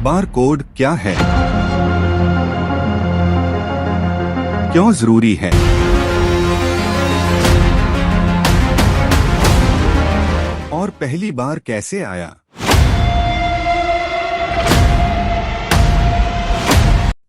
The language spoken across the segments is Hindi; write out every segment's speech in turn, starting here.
बारकोड क्या है, क्यों जरूरी है, और पहली बार कैसे आया।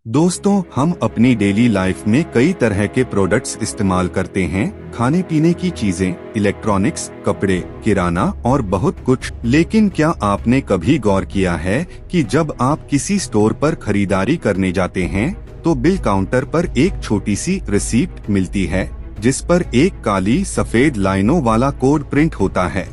दोस्तों, हम अपनी डेली लाइफ में कई तरह के प्रोडक्ट्स इस्तेमाल करते हैं, खाने पीने की चीजें, इलेक्ट्रॉनिक्स, कपड़े, किराना और बहुत कुछ। लेकिन क्या आपने कभी गौर किया है कि जब आप किसी स्टोर पर खरीदारी करने जाते हैं तो बिल काउंटर पर एक छोटी सी रिसीप्ट मिलती है जिस पर एक काली सफेद लाइनों वाला कोड प्रिंट होता है।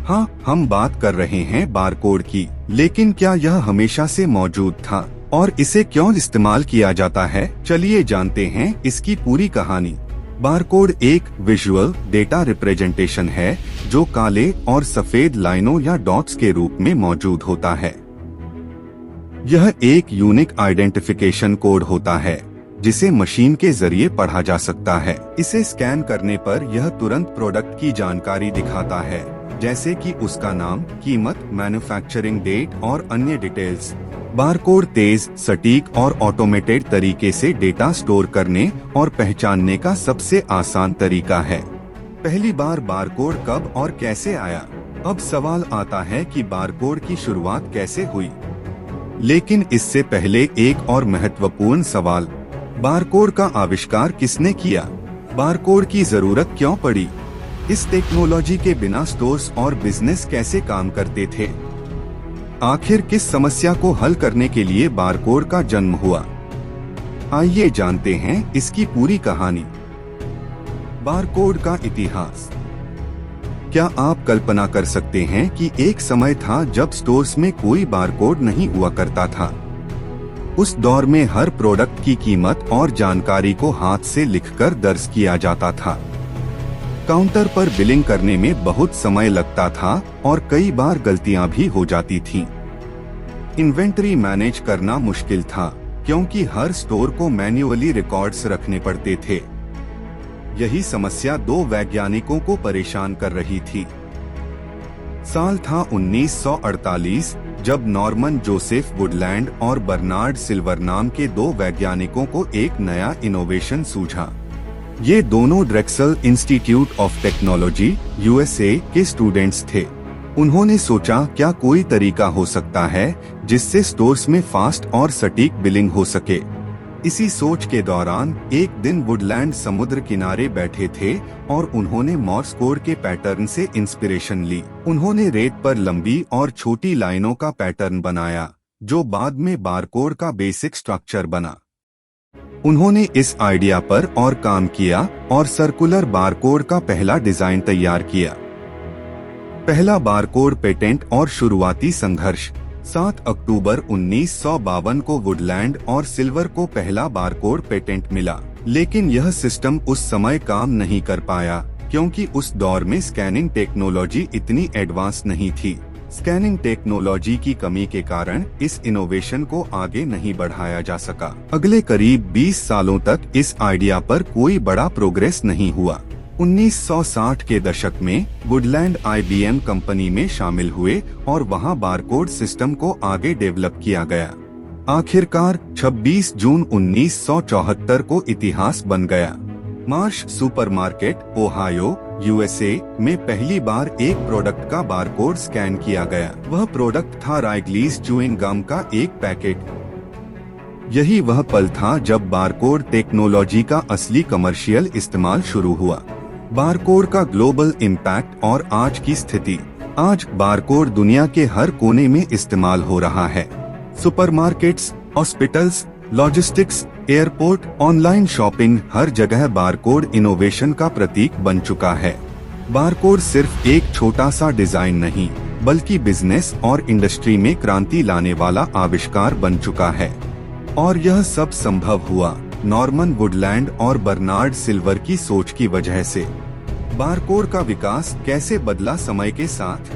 हाँ, हम बात कर रहे हैं बारकोड की। लेकिन क्या यह हमेशा से मौजूद था और इसे क्यों इस्तेमाल किया जाता है? चलिए जानते हैं इसकी पूरी कहानी। बारकोड एक विजुअल डेटा रिप्रेजेंटेशन है जो काले और सफेद लाइनों या डॉट्स के रूप में मौजूद होता है। यह एक यूनिक आइडेंटिफिकेशन कोड होता है जिसे मशीन के जरिए पढ़ा जा सकता है। इसे स्कैन करने पर यह तुरंत प्रोडक्ट की जानकारी दिखाता है, जैसे कि उसका नाम, कीमत, मैन्युफैक्चरिंग डेट और अन्य डिटेल्स। बारकोड तेज, सटीक और ऑटोमेटेड तरीके से डेटा स्टोर करने और पहचानने का सबसे आसान तरीका है। पहली बार बारकोड कब और कैसे आया? अब सवाल आता है कि बारकोड की शुरुआत कैसे हुई। लेकिन इससे पहले एक और महत्वपूर्ण सवाल, बारकोड का आविष्कार किसने किया? बारकोड की जरूरत क्यों पड़ी? इस टेक्नोलॉजी के बिना स्टोर्स और बिजनेस कैसे काम करते थे? आखिर किस समस्या को हल करने के लिए बारकोड का जन्म हुआ? आइए जानते हैं इसकी पूरी कहानी। बारकोड का इतिहास। क्या आप कल्पना कर सकते हैं कि एक समय था जब स्टोर्स में कोई बारकोड नहीं हुआ करता था। उस दौर में हर प्रोडक्ट की कीमत और जानकारी को हाथ से लिखकर दर्ज किया जाता था। काउंटर पर बिलिंग करने में बहुत समय लगता था और कई बार गलतियां भी हो जाती थीं। इन्वेंटरी मैनेज करना मुश्किल था क्योंकि हर स्टोर को मैन्युअली रिकॉर्ड्स रखने पड़ते थे। यही समस्या दो वैज्ञानिकों को परेशान कर रही थी। साल था 1948 जब नॉर्मन जोसेफ वुडलैंड और बर्नार्ड सिल्वर नाम के दो वैज्ञानिकों को एक नया इनोवेशन सूझा। ये दोनों Drexel institute of technology USA के स्टूडेंट्स थे। उन्होंने सोचा, क्या कोई तरीका हो सकता है जिससे स्टोर्स में फास्ट और सटीक बिलिंग हो सके। इसी सोच के दौरान एक दिन वुडलैंड समुद्र किनारे बैठे थे और उन्होंने मॉर्स कोड के पैटर्न से इंस्पिरेशन ली। उन्होंने रेत पर लंबी और छोटी लाइनों का पैटर्न बनाया जो बाद में बारकोड का बेसिक स्ट्रक्चर बना। उन्होंने इस आइडिया पर और काम किया और सर्कुलर बारकोड का पहला डिजाइन तैयार किया। पहला बारकोड पेटेंट और शुरुआती संघर्ष। 7 अक्टूबर 1952 को वुडलैंड और सिल्वर को पहला बारकोड पेटेंट मिला, लेकिन यह सिस्टम उस समय काम नहीं कर पाया क्योंकि उस दौर में स्कैनिंग टेक्नोलॉजी इतनी एडवांस नहीं थी। स्कैनिंग टेक्नोलॉजी की कमी के कारण इस इनोवेशन को आगे नहीं बढ़ाया जा सका। अगले करीब 20 सालों तक इस आइडिया पर कोई बड़ा प्रोग्रेस नहीं हुआ। 1960 के दशक में वुडलैंड IBM कंपनी में शामिल हुए और वहां बारकोड सिस्टम को आगे डेवलप किया गया। आखिरकार 26 जून 1974 को इतिहास बन गया। मार्श सुपरमार्केट, ओहायो, USA में पहली बार एक प्रोडक्ट का बारकोड स्कैन किया गया। वह प्रोडक्ट था राइगलीज च्यूइंग गम का एक पैकेट। यही वह पल था जब बारकोड टेक्नोलॉजी का असली कमर्शियल इस्तेमाल शुरू हुआ। बारकोड का ग्लोबल इम्पैक्ट और आज की स्थिति। आज बारकोड दुनिया के हर कोने में इस्तेमाल हो रहा है। Supermarkets, hospitals, logistics, airport, online shopping, हर जगह बारकोड इनोवेशन का प्रतीक बन चुका है। बारकोड सिर्फ एक छोटा सा डिजाइन नहीं, बल्कि बिजनेस और इंडस्ट्री में क्रांति लाने वाला आविष्कार बन चुका है। और यह सब संभव हुआ नॉर्मन वुडलैंड और बर्नार्ड सिल्वर की सोच की वजह से। बारकोड का विकास कैसे बदला समय के साथ?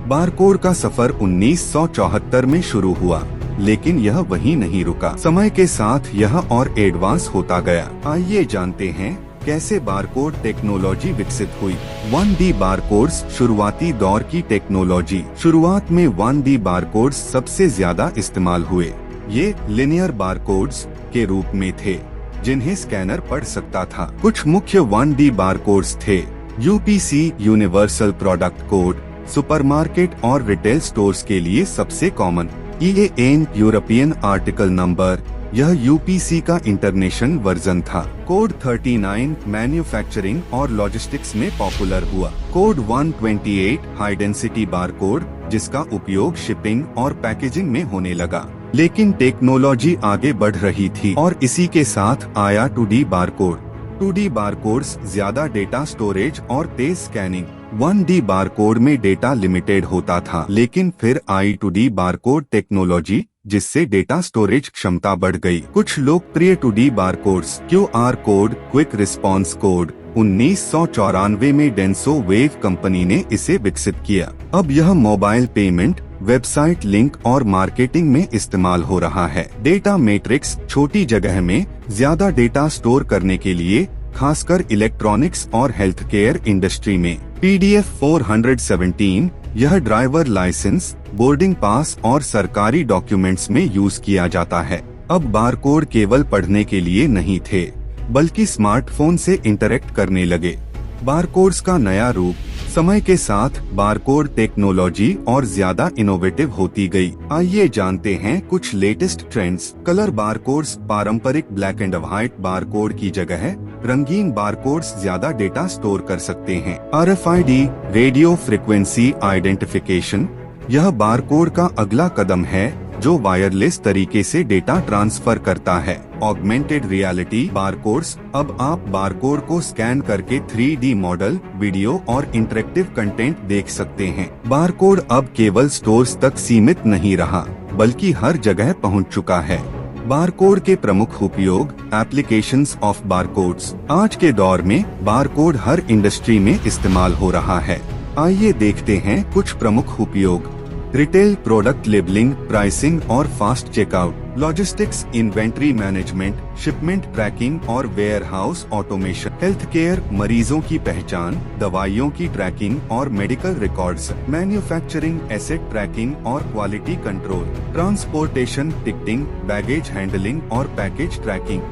बारकोड का सफर 1974 में शुरू हुआ, लेकिन यह वहीं नहीं रुका। समय के साथ यह और एडवांस होता गया। आइए जानते हैं कैसे बारकोड टेक्नोलॉजी विकसित हुई। 1D बारकोड्स शुरुआती दौर की टेक्नोलॉजी। शुरुआत में 1D बारकोड्स सबसे ज्यादा इस्तेमाल हुए। ये लिनियर बारकोड्स के रूप में थे जिन्हें स्कैनर पढ़ सकता था। कुछ मुख्य 1D बारकोड्स थे UPC universal product code, supermarket और रिटेल स्टोर्स के लिए सबसे common. EAN European article number, यह UPC का इंटरनेशनल वर्जन था। कोड 39 मैन्युफैक्चरिंग और लॉजिस्टिक्स में पॉपुलर हुआ। कोड 128 हाई डेंसिटी बारकोड, जिसका उपयोग शिपिंग और पैकेजिंग में होने लगा। लेकिन टेक्नोलॉजी आगे बढ़ रही थी और इसी के साथ आया 2D बारकोड। 2D बारकोड्स ज्यादा डेटा स्टोरेज और तेज स्कैनिंग। 1D बारकोड में डेटा लिमिटेड होता था, लेकिन फिर आई 2D बारकोड टेक्नोलॉजी, जिससे डेटा स्टोरेज क्षमता बढ़ गई। कुछ लोकप्रिय 2D barcodes. QR code, quick response code. 1994 में डेंसो वेव कंपनी ने इसे विकसित किया। अब यह मोबाइल पेमेंट, वेबसाइट लिंक और मार्केटिंग में इस्तेमाल हो रहा है। डेटा मैट्रिक्स, छोटी जगह में ज्यादा डेटा स्टोर करने के लिए, खासकर इलेक्ट्रॉनिक्स और हेल्थ केयर इंडस्ट्री में। PDF 417, यह ड्राइवर लाइसेंस, बोर्डिंग पास और सरकारी डॉक्यूमेंट्स में यूज किया जाता है। अब बारकोड केवल पढ़ने के लिए नहीं थे, बल्कि स्मार्टफोन से इंटरेक्ट करने लगे। बारकोड्स का नया रूप। समय के साथ बारकोड टेक्नोलॉजी और ज्यादा इनोवेटिव होती गई। आइए जानते हैं कुछ लेटेस्ट ट्रेंड्स। कलर बारकोड्स, पारंपरिक ब्लैक एंड व्हाइट बारकोड की जगह रंगीन बारकोड्स ज्यादा डेटा स्टोर कर सकते हैं। RFID, रेडियो फ्रिक्वेंसी आइडेंटिफिकेशन, यह बारकोड का अगला कदम है जो वायरलेस तरीके से डेटा ट्रांसफर करता है। ऑगमेंटेड रियलिटी बारकोड्स, अब आप बारकोड को स्कैन करके 3D मॉडल, वीडियो और इंटरेक्टिव कंटेंट देख सकते हैं। बारकोड अब केवल स्टोर्स तक सीमित नहीं रहा, बल्कि हर जगह पहुंच चुका है। बारकोड के प्रमुख उपयोग। Applications of barcodes. आज के दौर में बारकोड हर इंडस्ट्री में इस्तेमाल हो रहा है। आइए देखते हैं कुछ प्रमुख उपयोग। रिटेल, प्रोडक्ट लेबलिंग, प्राइसिंग और fast checkout. Logistics, inventory management, shipment tracking और warehouse automation. Health care, मरीजों की पहचान, दवाइयों की ट्रैकिंग और medical records. Manufacturing, asset tracking और quality control. Transportation, ticketing, baggage handling और पैकेज ट्रैकिंग।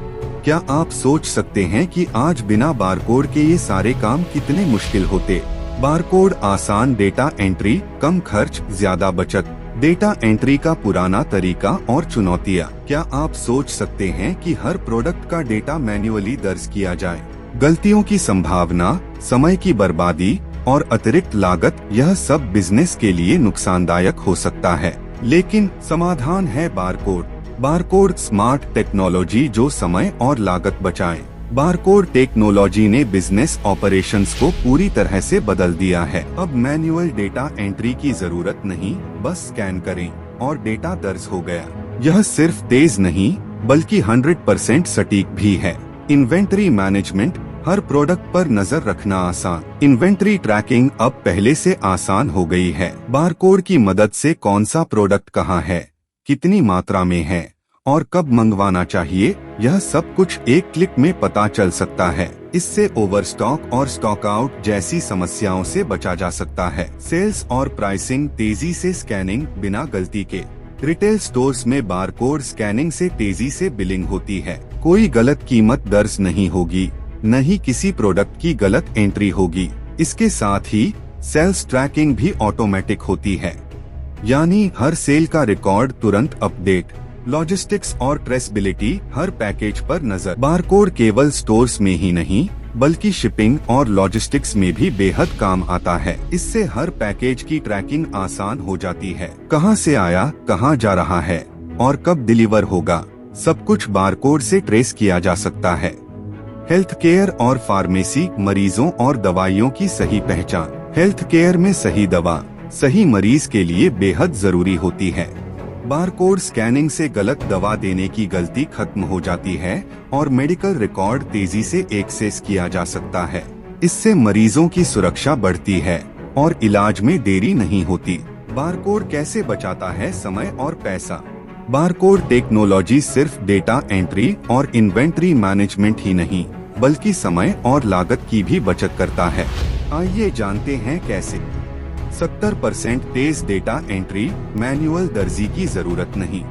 क्या आप सोच सकते हैं कि आज बिना बारकोड के ये सारे काम कितने मुश्किल होते। बारकोड आसान, डेटा एंट्री, कम खर्च, ज्यादा बचत। डेटा एंट्री का पुराना तरीका और चुनौतियाँ। क्या आप सोच सकते हैं कि हर प्रोडक्ट का डेटा मैन्युअली दर्ज किया जाए। गलतियों की संभावना, समय की बर्बादी और अतिरिक्त लागत, यह सब बिजनेस के लिए नुकसानदायक हो सकता है। लेकिन समाधान है बारकोड। बारकोड स्मार्ट टेक्नोलॉजी जो समय और लागत बचाए। बारकोड टेक्नोलॉजी ने बिजनेस ऑपरेशंस को पूरी तरह से बदल दिया है। अब मैन्युअल डेटा एंट्री की जरूरत नहीं, बस स्कैन करें और डेटा दर्ज हो गया। यह सिर्फ तेज नहीं, बल्कि 100% सटीक भी है। इन्वेंटरी मैनेजमेंट, हर प्रोडक्ट पर नजर रखना आसान। इन्वेंटरी ट्रैकिंग अब पहले से आसान हो गई है। बारकोड की मदद से कौन सा प्रोडक्ट कहाँ है, कितनी मात्रा में है और कब मंगवाना चाहिए, यह सब कुछ एक क्लिक में पता चल सकता है। इससे ओवरस्टॉक और स्टॉक आउट जैसी समस्याओं से बचा जा सकता है। सेल्स और प्राइसिंग, तेजी से स्कैनिंग बिना गलती के। रिटेल स्टोर्स में बारकोड स्कैनिंग से तेजी से बिलिंग होती है। कोई गलत कीमत दर्ज नहीं होगी, न ही किसी प्रोडक्ट की गलत एंट्री होगी। इसके साथ ही सेल्स ट्रैकिंग भी ऑटोमेटिक होती है, यानी हर सेल का रिकॉर्ड तुरंत अपडेट। लॉजिस्टिक्स और ट्रेसेबिलिटी, हर पैकेज पर नजर। बारकोड केवल स्टोर्स में ही नहीं, बल्कि शिपिंग और लॉजिस्टिक्स में भी बेहद काम आता है। इससे हर पैकेज की ट्रैकिंग आसान हो जाती है। कहां से आया, कहां जा रहा है और कब डिलीवर होगा, सब कुछ बारकोड से ट्रेस किया जा सकता है। हेल्थ केयर और फार्मेसी, मरीजों और दवाइयों की सही पहचान। हेल्थ केयर में सही दवा सही मरीज के लिए बेहद जरूरी होती है। बारकोड स्कैनिंग से गलत दवा देने की गलती खत्म हो जाती है और मेडिकल रिकॉर्ड तेजी से एक्सेस किया जा सकता है। इससे मरीजों की सुरक्षा बढ़ती है और इलाज में देरी नहीं होती। बारकोड कैसे बचाता है समय और पैसा। बारकोड टेक्नोलॉजी सिर्फ डेटा एंट्री और इन्वेंट्री मैनेजमेंट ही नहीं, बल्कि समय और लागत की भी बचत करता है। आइए जानते हैं कैसे। 70% तेज डेटा एंट्री, मैनुअल दर्जी की जरूरत नहीं।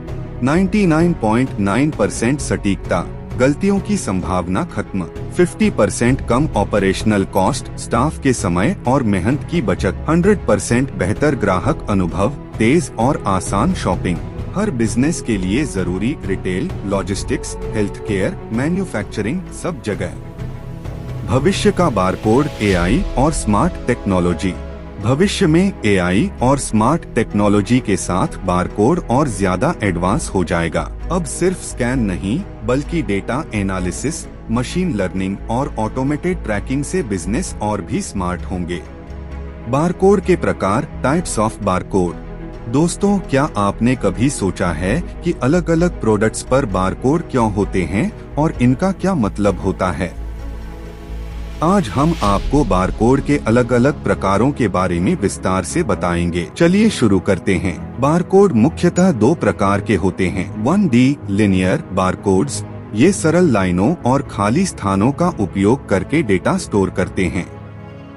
99.9% सटीकता, गलतियों की संभावना खत्म। 50% कम ऑपरेशनल कॉस्ट, स्टाफ के समय और मेहनत की बचत। 100% बेहतर ग्राहक अनुभव, तेज और आसान शॉपिंग। हर बिजनेस के लिए जरूरी retail, logistics, health care, manufacturing, सब जगह। भविष्य का बारकोड, एआई और स्मार्ट टेक्नोलॉजी। भविष्य में एआई और स्मार्ट टेक्नोलॉजी के साथ बारकोड और ज्यादा एडवांस हो जाएगा। अब सिर्फ स्कैन नहीं, बल्कि डेटा एनालिसिस, मशीन लर्निंग और ऑटोमेटेड ट्रैकिंग से बिजनेस और भी स्मार्ट होंगे। बारकोड के प्रकार, टाइप्स ऑफ बारकोड। दोस्तों, क्या आपने कभी सोचा है कि अलग अलग प्रोडक्ट्स पर बारकोड क्यों होते हैं और इनका क्या मतलब होता है? आज हम आपको बारकोड के अलग अलग प्रकारों के बारे में विस्तार से बताएंगे। चलिए शुरू करते हैं। बारकोड मुख्यतः दो प्रकार के होते हैं। 1D लिनियर बारकोड्स, ये सरल लाइनों और खाली स्थानों का उपयोग करके डेटा स्टोर करते हैं।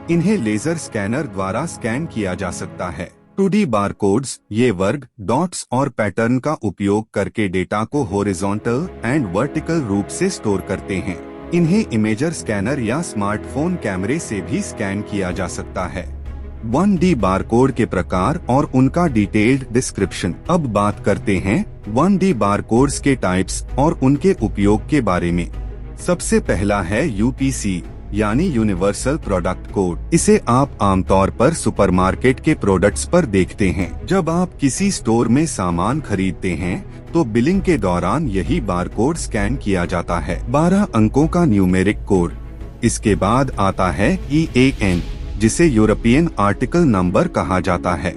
इन्हें लेजर स्कैनर द्वारा स्कैन किया जा सकता है। 2D बारकोड्स, ये वर्ग, डॉट्स और पैटर्न का उपयोग करके डेटा को हॉरिजॉन्टल एंड वर्टिकल रूप से स्टोर करते हैं। इन्हें इमेजर स्कैनर या स्मार्टफोन कैमरे से भी स्कैन किया जा सकता है। 1D बारकोड के प्रकार और उनका डिटेल्ड डिस्क्रिप्शन। अब बात करते हैं 1D बारकोड्स के टाइप्स और उनके उपयोग के बारे में। सबसे पहला है UPC यानी यूनिवर्सल प्रोडक्ट कोड। इसे आप आमतौर पर सुपरमार्केट के प्रोडक्ट्स पर देखते हैं। जब आप किसी स्टोर में सामान खरीदते हैं तो बिलिंग के दौरान यही बारकोड स्कैन किया जाता है। 12 अंकों का न्यूमेरिक कोड। इसके बाद आता है EAN, जिसे यूरोपियन आर्टिकल नंबर कहा जाता है।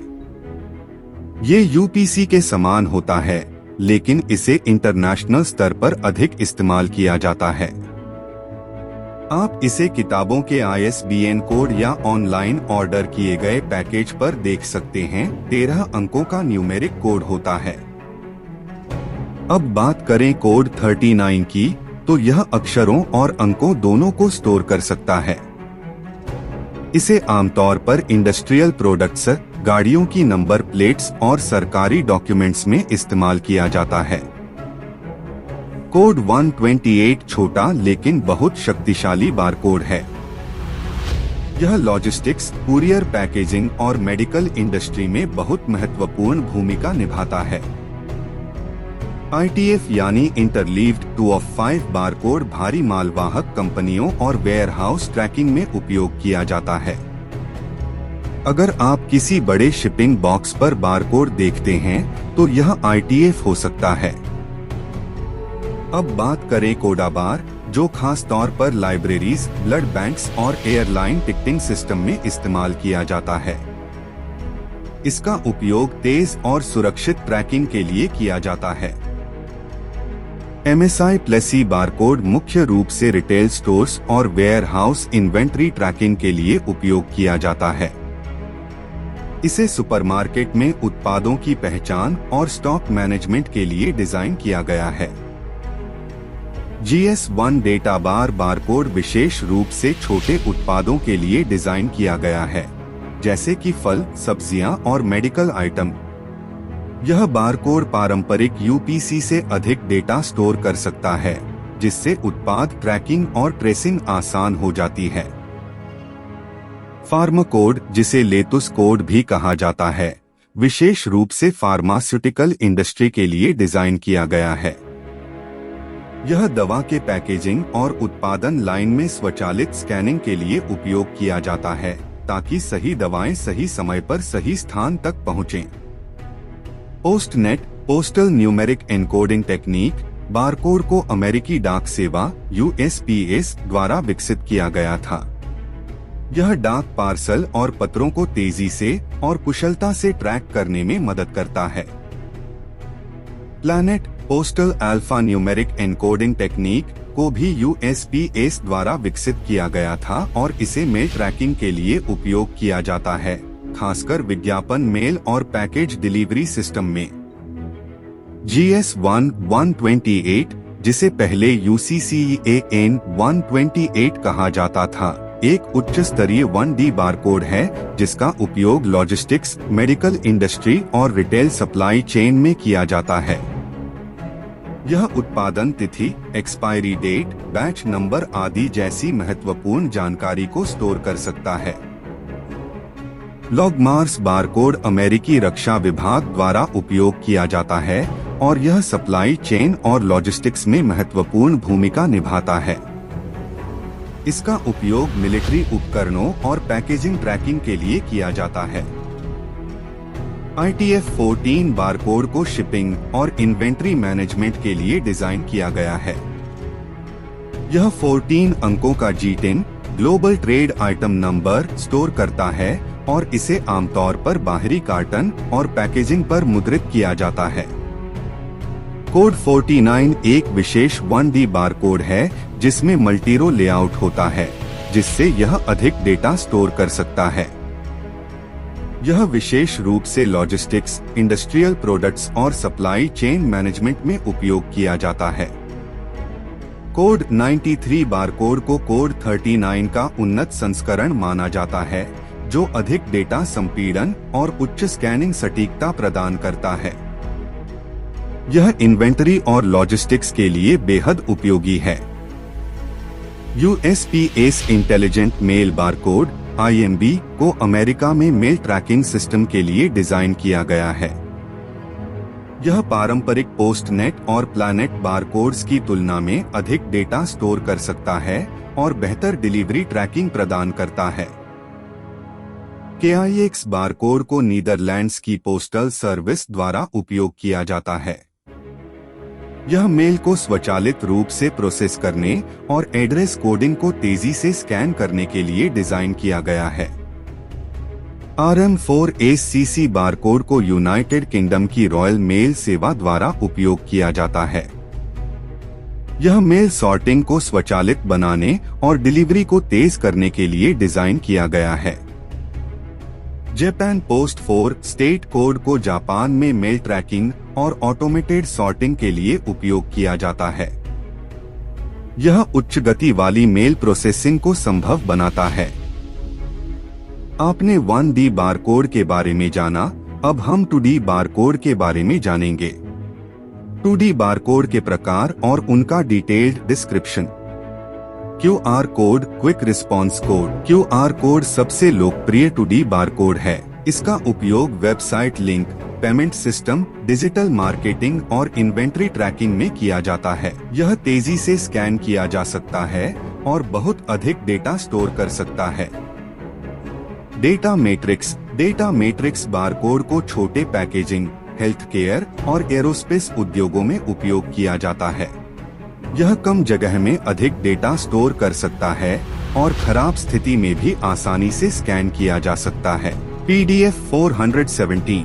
ये UPC के समान होता है, लेकिन इसे इंटरनेशनल स्तर पर अधिक इस्तेमाल किया जाता है। आप इसे किताबों के ISBN कोड या ऑनलाइन ऑर्डर किए गए पैकेज पर देख सकते हैं। 13 अंकों का न्यूमेरिक कोड होता है। अब बात करें कोड 39 की, तो यह अक्षरों और अंकों दोनों को स्टोर कर सकता है। इसे आमतौर पर इंडस्ट्रियल प्रोडक्ट्स, गाड़ियों की नंबर प्लेट्स और सरकारी डॉक्यूमेंट्स में इस्तेमाल किया जाता है। कोड 128 छोटा लेकिन बहुत शक्तिशाली बारकोड है। यह लॉजिस्टिक्स, कुरियर, पैकेजिंग और मेडिकल इंडस्ट्री में बहुत महत्वपूर्ण भूमिका निभाता है। ITF यानी इंटरलीव्ड 2 of 5 बारकोड भारी मालवाहक कंपनियों और वेयरहाउस ट्रैकिंग में उपयोग किया जाता है। अगर आप किसी बड़े शिपिंग बॉक्स पर बारकोड देखते हैं तो यह ITF हो सकता है। अब बात करें कोडाबार, जो खास तौर पर लाइब्रेरीज, ब्लड बैंक्स और एयरलाइन टिकटिंग सिस्टम में इस्तेमाल किया जाता है। इसका उपयोग तेज और सुरक्षित ट्रैकिंग के लिए किया जाता है। MSI प्लसी बारकोड मुख्य रूप से रिटेल स्टोर्स और वेयरहाउस इन्वेंट्री ट्रैकिंग के लिए उपयोग किया जाता है। इसे सुपरमार्केट में उत्पादों की पहचान और स्टॉक मैनेजमेंट के लिए डिजाइन किया गया है। GS1 डेटा बार बारकोड विशेष रूप से छोटे उत्पादों के लिए डिजाइन किया गया है, जैसे कि फल, सब्जियां और मेडिकल आइटम। यह बारकोड पारंपरिक UPC से अधिक डेटा स्टोर कर सकता है, जिससे उत्पाद ट्रैकिंग और ट्रेसिंग आसान हो जाती है। फार्मा कोड, जिसे लेतुस कोड भी कहा जाता है, विशेष रूप से फार्मास्यूटिकल इंडस्ट्री के लिए डिजाइन किया गया है। यह दवा के पैकेजिंग और उत्पादन लाइन में स्वचालित स्कैनिंग के लिए उपयोग किया जाता है, ताकि सही दवाएं सही समय पर सही स्थान तक पहुंचें। POSTNET, postal numeric encoding technique, barcode को अमेरिकी डाक सेवा USPS द्वारा विकसित किया गया था। यह डाक पार्सल और पत्रों को तेजी से और कुशलता से ट्रैक करने में मदद करता है। Planet, postal alpha numeric encoding technique को भी USPS द्वारा विकसित किया गया था और इसे मेल ट्रैकिंग के लिए उपयोग किया जाता है, खासकर विज्ञापन मेल और पैकेज डिलीवरी सिस्टम में। GS1 128 जिसे पहले UCCEAN 128 कहा जाता था, एक उच्च स्तरीय 1D बारकोड है जिसका उपयोग लॉजिस्टिक्स, मेडिकल इंडस्ट्री और रिटेल सप्लाई चेन में किया जाता है। यह उत्पादन तिथि, एक्सपायरी डेट, बैच नंबर आदि जैसी महत्वपूर्ण जानकारी को स्टोर कर सकता है। लॉगमार्क्स बारकोड अमेरिकी रक्षा विभाग द्वारा उपयोग किया जाता है और यह सप्लाई चेन और लॉजिस्टिक्स में महत्वपूर्ण भूमिका निभाता है। इसका उपयोग मिलिट्री उपकरणों और पैकेजिंग ट्रैकिंग के लिए किया जाता है। ITF 14 बारकोड को शिपिंग और इन्वेंट्री मैनेजमेंट के लिए डिजाइन किया गया है। यह 14 अंकों का G10 global trade item number store करता है और इसे आमतौर पर बाहरी कार्टन और पैकेजिंग पर मुद्रित किया जाता है। कोड 49 एक विशेष 1D बारकोड है जिसमें मल्टीरो लेआउट होता है, जिससे यह अधिक डेटा स्टोर कर सकता है। यह विशेष रूप से लॉजिस्टिक्स, इंडस्ट्रियल प्रोडक्ट्स और सप्लाई चेन मैनेजमेंट में उपयोग किया जाता है। कोड 93 बारकोड को कोड 39 का उन्नत संस्करण माना जाता है, जो अधिक डेटा संपीड़न और उच्च स्कैनिंग सटीकता प्रदान करता है। यह इन्वेंटरी और लॉजिस्टिक्स के लिए बेहद उपयोगी है। USPS intelligent mail barcode IMB को अमेरिका में मेल ट्रैकिंग सिस्टम के लिए डिजाइन किया गया है। यह पारंपरिक पोस्टनेट और प्लैनेट बारकोड्स की तुलना में अधिक डेटा स्टोर कर सकता है और बेहतर डिलीवरी ट्रैकिंग प्रदान करता है। KIX बारकोड को नीदरलैंड्स की पोस्टल सर्विस द्वारा उपयोग किया जाता है। यह मेल को स्वचालित रूप से प्रोसेस करने और एड्रेस कोडिंग को तेजी से स्कैन करने के लिए डिजाइन किया गया है। RM4ACC बारकोड को यूनाइटेड किंगडम की रॉयल मेल सेवा द्वारा उपयोग किया जाता है। यह मेल सॉर्टिंग को स्वचालित बनाने और डिलीवरी को तेज करने के लिए डिजाइन किया गया है। जापान पोस्ट 4 स्टेट कोड को जापान में मेल ट्रैकिंग और ऑटोमेटेड सॉर्टिंग के लिए उपयोग किया जाता है। यह उच्च गति वाली मेल प्रोसेसिंग को संभव बनाता है। आपने 1D बारकोड के बारे में जाना, अब हम 2D बारकोड के बारे में जानेंगे। 2D बारकोड के प्रकार और उनका detailed description. QR code, quick response code. QR code सबसे लोकप्रिय 2D बारकोड है। इसका उपयोग website link, payment system, digital marketing और इन्वेंट्री ट्रैकिंग में किया जाता है। यह तेजी से स्कैन किया जा सकता है और बहुत अधिक डेटा स्टोर कर सकता है। डेटा मैट्रिक्स बारकोड को छोटे पैकेजिंग, हेल्थ केयर और एरोस्पेस उद्योगों में उपयोग किया जाता है। यह कम जगह में अधिक डेटा स्टोर कर सकता है और खराब स्थिति में भी आसानी से स्कैन किया जा सकता है। PDF 417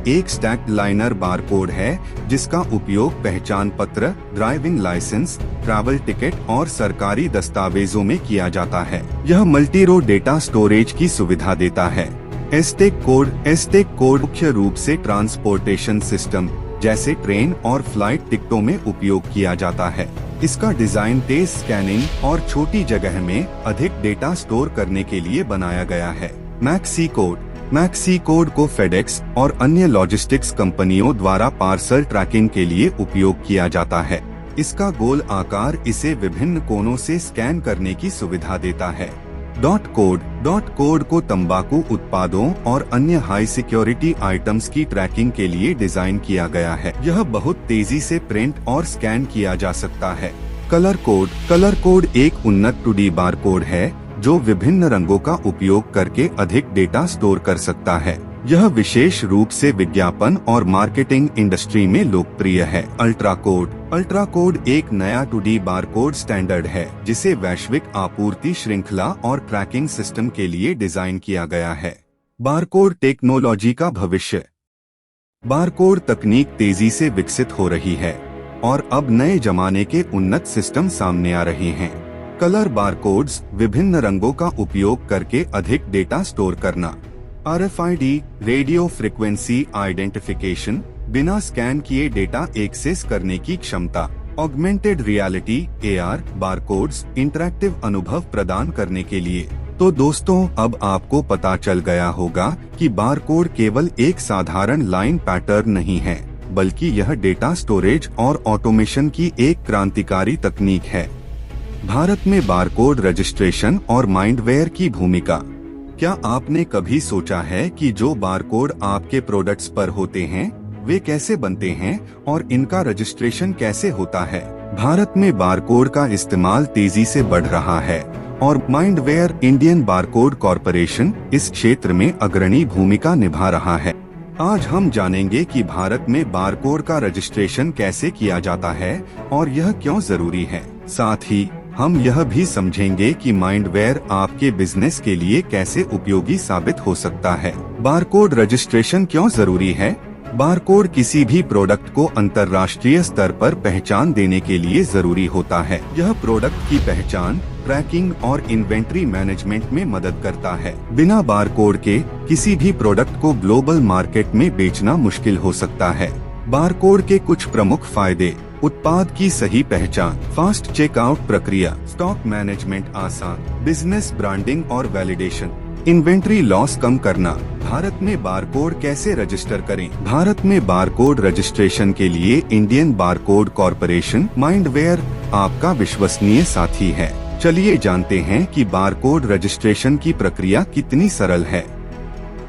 एक स्टैक्ड लाइनर बारकोड है जिसका उपयोग पहचान पत्र, ड्राइविंग लाइसेंस, ट्रैवल टिकट और सरकारी दस्तावेजों में किया जाता है। यह मल्टी रो डेटा स्टोरेज की सुविधा देता है। एस्टेक कोड मुख्य रूप से ट्रांसपोर्टेशन सिस्टम जैसे ट्रेन और फ्लाइट टिकटों में उपयोग किया जाता है। इसका डिजाइन तेज स्कैनिंग और छोटी जगह में अधिक डेटा स्टोर करने के लिए बनाया गया है। मैक्सी कोड को फेडेक्स और अन्य लॉजिस्टिक्स कंपनियों द्वारा पार्सल ट्रैकिंग के लिए उपयोग किया जाता है। इसका गोल आकार इसे विभिन्न कोनों से स्कैन करने की सुविधा देता है। डॉट कोड को तंबाकू उत्पादों और अन्य हाई सिक्योरिटी आइटम्स की ट्रैकिंग के लिए डिजाइन किया गया है। यह बहुत तेजी से प्रिंट और स्कैन किया जा सकता है। कलर कोड एक उन्नत 2D बारकोड है जो विभिन्न रंगों का उपयोग करके अधिक डेटा स्टोर कर सकता है। यह विशेष रूप से विज्ञापन और मार्केटिंग इंडस्ट्री में लोकप्रिय है। अल्ट्रा कोड एक नया 2D बारकोड स्टैंडर्ड है जिसे वैश्विक आपूर्ति श्रृंखला और ट्रैकिंग सिस्टम के लिए डिजाइन किया गया है। बारकोड टेक्नोलॉजी का भविष्य। बारकोड तकनीक तेजी से विकसित हो रही है और अब नए जमाने के उन्नत सिस्टम सामने आ रहे हैं। कलर बारकोड्स विभिन्न रंगों का उपयोग करके अधिक डेटा स्टोर करना। RFID रेडियो फ्रिक्वेंसी आइडेंटिफिकेशन, बिना स्कैन किए डेटा एक्सेस करने की क्षमता। Augmented reality AR barcodes interactive अनुभव प्रदान करने के लिए। तो दोस्तों, अब आपको पता चल गया होगा कि बारकोड केवल एक साधारण लाइन पैटर्न नहीं है, बल्कि यह डेटा स्टोरेज और ऑटोमेशन की एक क्रांतिकारी तकनीक है। भारत में बारकोड रजिस्ट्रेशन और माइंडवेयर की भूमिका। क्या आपने कभी सोचा है कि जो बारकोड आपके प्रोडक्ट्स पर होते हैं वे कैसे बनते हैं और इनका रजिस्ट्रेशन कैसे होता है? भारत में बारकोड का इस्तेमाल तेजी से बढ़ रहा है और माइंडवेयर इंडियन बारकोड कॉरपोरेशन इस क्षेत्र में अग्रणी भूमिका निभा रहा है। आज हम जानेंगे कि भारत में बारकोड का रजिस्ट्रेशन कैसे किया जाता है और यह क्यों जरूरी है। साथ ही हम यह भी समझेंगे कि माइंडवेयर आपके बिजनेस के लिए कैसे उपयोगी साबित हो सकता है। बारकोड रजिस्ट्रेशन क्यों जरूरी है? बारकोड किसी भी प्रोडक्ट को अंतर्राष्ट्रीय स्तर पर पहचान देने के लिए जरूरी होता है। यह प्रोडक्ट की पहचान, ट्रैकिंग और इन्वेंट्री मैनेजमेंट में मदद करता है। बिना बारकोड के किसी भी प्रोडक्ट को ग्लोबल मार्केट में बेचना मुश्किल हो सकता है। बारकोड के कुछ प्रमुख फायदे: उत्पाद की सही पहचान, फास्ट चेकआउट प्रक्रिया, स्टॉक मैनेजमेंट आसान, बिजनेस ब्रांडिंग और वैलिडेशन, इन्वेंट्री लॉस कम करना। भारत में बारकोड कैसे रजिस्टर करें? भारत में बारकोड रजिस्ट्रेशन के लिए इंडियन बारकोड कॉरपोरेशन माइंडवेयर आपका विश्वसनीय साथी है। चलिए जानते हैं कि बारकोड रजिस्ट्रेशन की प्रक्रिया कितनी सरल है।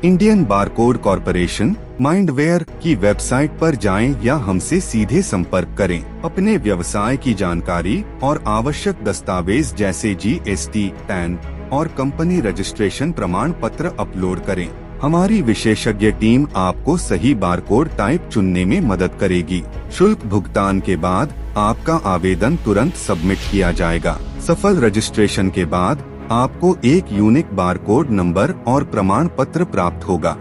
इंडियन बारकोड कॉरपोरेशन माइंडवेयर की वेबसाइट पर जाएं या हमसे सीधे संपर्क करें। अपने व्यवसाय की जानकारी और आवश्यक दस्तावेज जैसे GST, PAN और कंपनी रजिस्ट्रेशन प्रमाण पत्र अपलोड करें। हमारी विशेषज्ञ टीम आपको सही बारकोड टाइप चुनने में मदद करेगी। शुल्क भुगतान के बाद आपका आवेदन तुरंत सबमिट किया जाएगा। सफल रजिस्ट्रेशन के बाद आपको एक यूनिक बारकोड नंबर और प्रमाण पत्र प्राप्त होगा।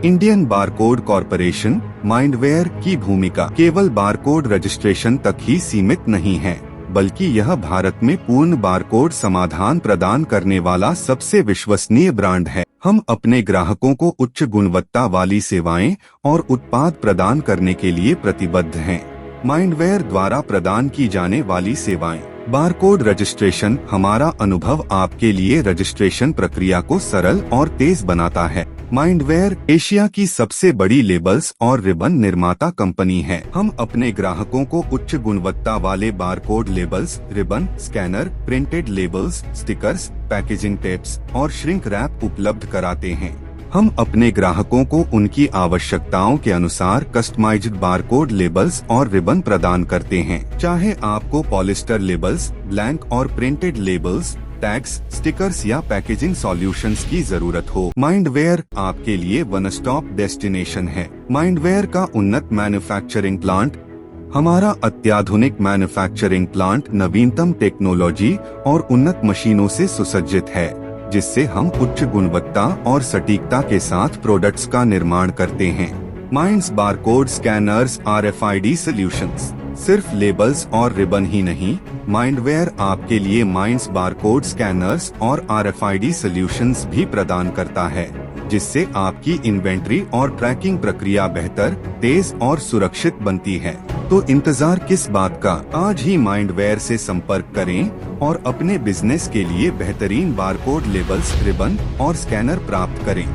इंडियन बारकोड कॉरपोरेशन माइंडवेयर की भूमिका केवल बारकोड रजिस्ट्रेशन तक ही सीमित नहीं है, बल्कि यह भारत में पूर्ण बारकोड समाधान प्रदान करने वाला सबसे विश्वसनीय ब्रांड है। हम अपने ग्राहकों को उच्च गुणवत्ता वाली सेवाएं और उत्पाद प्रदान करने के लिए प्रतिबद्ध हैं। माइंडवेयर द्वारा प्रदान की जाने वाली सेवाएं। Barcode registration. हमारा अनुभव आपके लिए रजिस्ट्रेशन प्रक्रिया को सरल और तेज बनाता है। माइंडवेयर एशिया की सबसे बड़ी लेबल्स और रिबन निर्माता कंपनी है। हम अपने ग्राहकों को उच्च गुणवत्ता वाले barcode labels, ribbon, scanner, printed labels, stickers, packaging tapes और श्रिंक रैप उपलब्ध कराते हैं। हम अपने ग्राहकों को उनकी आवश्यकताओं के अनुसार कस्टमाइज्ड बारकोड लेबल्स और रिबन प्रदान करते हैं। चाहे आपको पॉलिस्टर लेबल्स, ब्लैंक और प्रिंटेड लेबल्स, टैग्स, स्टिकर्स या पैकेजिंग सॉल्यूशंस की जरूरत हो, माइंडवेयर आपके लिए वन स्टॉप डेस्टिनेशन है। माइंडवेयर का उन्नत मैन्युफैक्चरिंग प्लांट। हमारा अत्याधुनिक मैन्युफैक्चरिंग प्लांट नवीनतम टेक्नोलॉजी और उन्नत मशीनों से सुसज्जित है, जिससे हम उच्च गुणवत्ता और सटीकता के साथ प्रोडक्ट्स का निर्माण करते हैं। Minds barcode scanners RFID solutions. सिर्फ लेबल्स और रिबन ही नहीं, माइंडवेयर आपके लिए माइंड्स बारकोड स्कैनर्स और RFID सॉल्यूशंस भी प्रदान करता है, जिससे आपकी इन्वेंट्री और ट्रैकिंग प्रक्रिया बेहतर, तेज और सुरक्षित बनती है। तो इंतजार किस बात का? आज ही माइंडवेयर से संपर्क करें और अपने बिजनेस के लिए बेहतरीन बारकोड लेबल्स, रिबन और स्कैनर प्राप्त करें।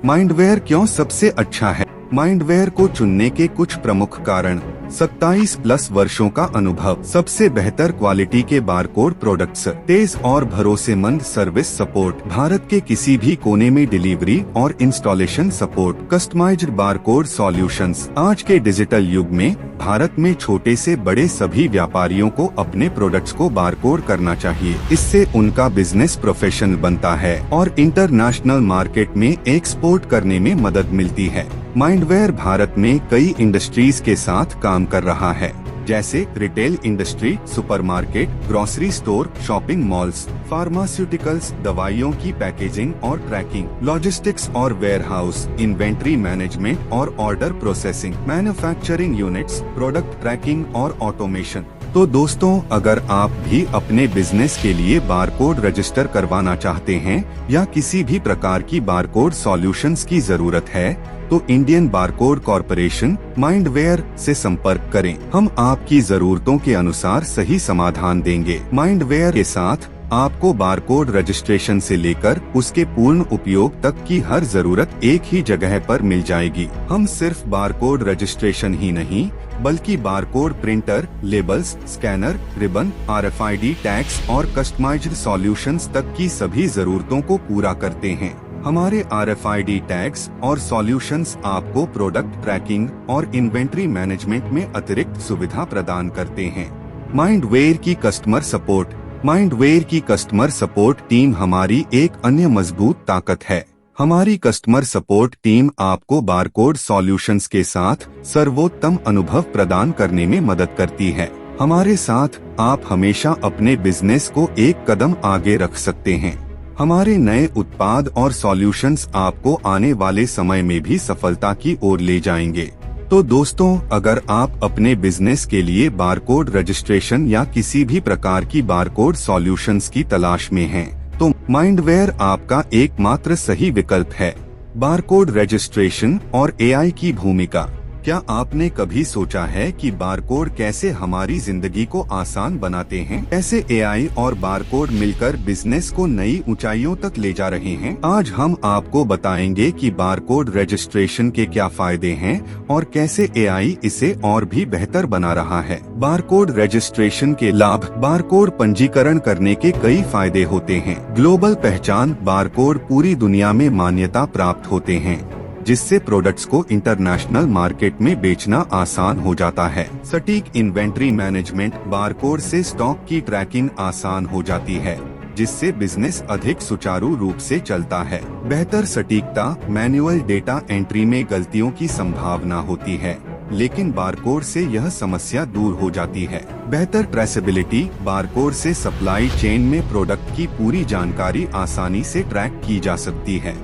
माइंडवेयर क्यों सबसे अच्छा है? माइंडवेयर को चुनने के कुछ प्रमुख कारण: 27+ वर्षों का अनुभव, सबसे बेहतर क्वालिटी के बारकोड प्रोडक्ट्स, तेज और भरोसेमंद सर्विस सपोर्ट, भारत के किसी भी कोने में डिलीवरी और installation support, customised barcode solutions. आज के डिजिटल युग में भारत में छोटे से बड़े सभी व्यापारियों को अपने प्रोडक्ट्स को बारकोड करना चाहिए। इससे उनका बिजनेस प्रोफेशनल बनता है और इंटरनेशनल मार्केट में एक्सपोर्ट करने में मदद मिलती है। माइंडवेयर भारत में कई इंडस्ट्रीज के साथ काम कर रहा है, जैसे retail industry, supermarket, grocery store, shopping malls, pharmaceuticals, दवाइयों की पैकेजिंग और ट्रैकिंग, लॉजिस्टिक्स और वेयरहाउस, इन्वेंट्री मैनेजमेंट और order processing, manufacturing units, product tracking और ऑटोमेशन। तो दोस्तों, अगर आप भी अपने बिजनेस के लिए बारकोड रजिस्टर करवाना चाहते हैं या किसी भी प्रकार की बारकोड सॉल्यूशंस की जरूरत है, तो इंडियन बारकोड कॉरपोरेशन माइंडवेयर से संपर्क करें। हम आपकी जरूरतों के अनुसार सही समाधान देंगे। माइंडवेयर के साथ आपको बारकोड रजिस्ट्रेशन से लेकर उसके पूर्ण उपयोग तक की हर जरूरत एक ही जगह पर मिल जाएगी। हम सिर्फ बारकोड रजिस्ट्रेशन ही नहीं, बल्कि barcode printer, labels, scanner, ribbon, RFID tags और कस्टमाइज्ड सॉल्यूशंस तक की सभी जरूरतों को पूरा करते हैं। हमारे RFID टैग्स और सॉल्यूशंस आपको प्रोडक्ट ट्रैकिंग और इन्वेंट्री मैनेजमेंट में अतिरिक्त सुविधा प्रदान करते हैं। माइंडवेयर की कस्टमर सपोर्ट। माइंडवेयर की कस्टमर सपोर्ट टीम हमारी एक अन्य मजबूत ताकत है। हमारी कस्टमर सपोर्ट टीम आपको बारकोड सॉल्यूशंस के साथ सर्वोत्तम अनुभव प्रदान करने में मदद करती है। हमारे साथ आप हमेशा अपने बिजनेस को एक कदम आगे रख सकते हैं। हमारे नए उत्पाद और सॉल्यूशंस आपको आने वाले समय में भी सफलता की ओर ले जाएंगे। तो दोस्तों, अगर आप अपने बिजनेस के लिए बारकोड रजिस्ट्रेशन या किसी भी प्रकार की बारकोड सॉल्यूशंस की तलाश में हैं, तो माइंडवेयर आपका एकमात्र सही विकल्प है। बारकोड रजिस्ट्रेशन और AI की भूमिका। क्या आपने कभी सोचा है कि बारकोड कैसे हमारी जिंदगी को आसान बनाते हैं? कैसे AI और बारकोड मिलकर बिजनेस को नई ऊंचाइयों तक ले जा रहे हैं? आज हम आपको बताएंगे कि बारकोड रजिस्ट्रेशन के क्या फायदे हैं और कैसे AI इसे और भी बेहतर बना रहा है। बारकोड रजिस्ट्रेशन के लाभ। बारकोड पंजीकरण करने के कई फायदे होते हैं। ग्लोबल पहचान। बारकोड पूरी दुनिया में मान्यता प्राप्त होते हैं, जिससे प्रोडक्ट्स को इंटरनेशनल मार्केट में बेचना आसान हो जाता है। सटीक इन्वेंट्री मैनेजमेंट। बारकोड से स्टॉक की ट्रैकिंग आसान हो जाती है, जिससे बिजनेस अधिक सुचारू रूप से चलता है। बेहतर सटीकता। मैनुअल डेटा एंट्री में गलतियों की संभावना होती है, लेकिन बारकोड से यह समस्या दूर हो जाती है। बेहतर ट्रेसेबिलिटी। बारकोड से सप्लाई चेन में प्रोडक्ट की पूरी जानकारी आसानी से ट्रैक की जा सकती है।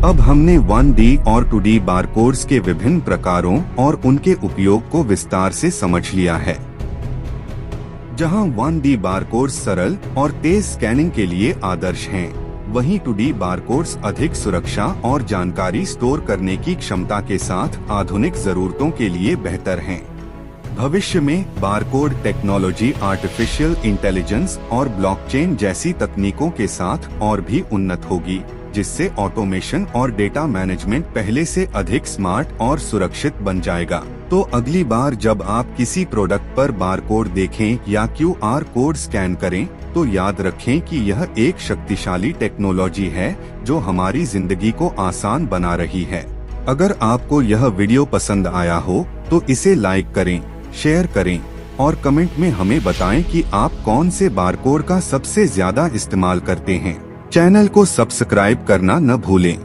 अब हमने 1D और 2D बारकोड्स के विभिन्न प्रकारों और उनके उपयोग को विस्तार से समझ लिया है। जहां 1D बारकोड्स सरल और तेज स्कैनिंग के लिए आदर्श हैं, वहीं 2D बारकोड्स अधिक सुरक्षा और जानकारी स्टोर करने की क्षमता के साथ आधुनिक जरूरतों के लिए बेहतर हैं। भविष्य में बारकोड टेक्नोलॉजी आर्टिफिशियल इंटेलिजेंस और ब्लॉकचेन जैसी तकनीकों के साथ और भी उन्नत होगी, जिससे ऑटोमेशन और डेटा मैनेजमेंट पहले से अधिक स्मार्ट और सुरक्षित बन जाएगा। तो अगली बार जब आप किसी प्रोडक्ट पर बारकोड देखें या QR कोड स्कैन करें, तो याद रखें कि यह एक शक्तिशाली टेक्नोलॉजी है जो हमारी जिंदगी को आसान बना रही है। अगर आपको यह वीडियो पसंद आया हो तो इसे लाइक करें, शेयर करें और कमेंट में हमें बताएं कि आप कौन से बारकोड का सबसे ज्यादा इस्तेमाल करते हैं। चैनल को सब्सक्राइब करना न भूलें।